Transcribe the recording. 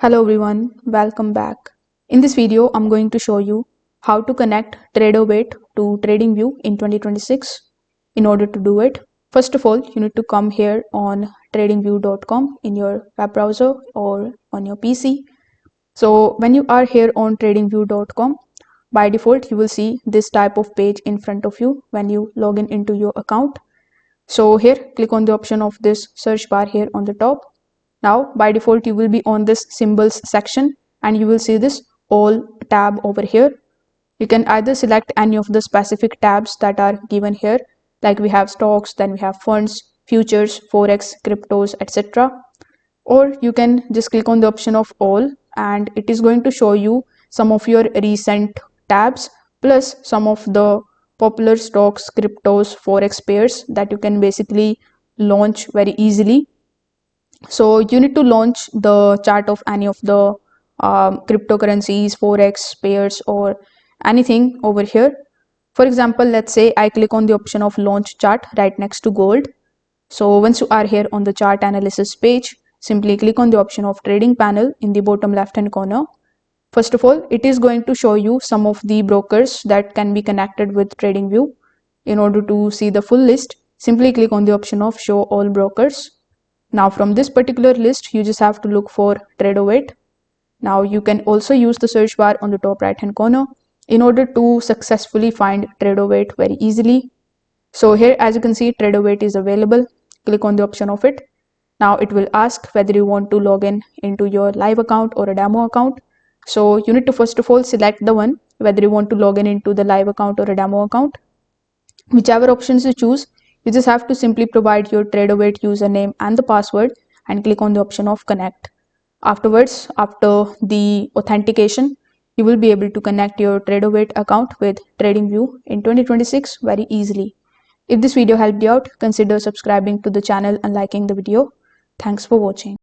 Hello everyone, welcome back. In this video, I'm going to show you how to connect Tradovate to TradingView in 2026. In order to do it, first of all, you need to come here on tradingview.com in your web browser or on your PC. So when you are here on tradingview.com, by default, you will see this type of page in front of you when you log in into your account. So here, click on the option of this search bar here on the top. Now, by default, you will be on this symbols section and you will see this all tab over here. You can either select any of the specific tabs that are given here, like we have stocks, then we have funds, futures, forex, cryptos, etc. Or you can just click on the option of all and it is going to show you some of your recent tabs plus some of the popular stocks, cryptos, forex pairs that you can basically launch very easily. So you need to launch the chart of any of the cryptocurrencies, forex pairs or anything over here. For example, let's say I click on the option of launch chart right next to gold. So once you are here on the chart analysis page, simply click on the option of trading panel in the bottom left hand corner. First of all, it is going to show you some of the brokers that can be connected with TradingView. In order to see the full list, simply click on the option of show all brokers. Now from this particular list, you just have to look for Tradovate. Now you can also use the search bar on the top right hand corner in order to successfully find Tradovate very easily. So here, as you can see, Tradovate is available. Click on the option of it. Now it will ask whether you want to log in into your live account or a demo account. So you need to first of all select the one whether you want to log in into the live account or a demo account. Whichever options you choose, you just have to simply provide your Tradovate username and the password and click on the option of connect. Afterwards, after the authentication, you will be able to connect your Tradovate account with TradingView in 2026 very easily. If this video helped you out, consider subscribing to the channel and liking the video. Thanks for watching.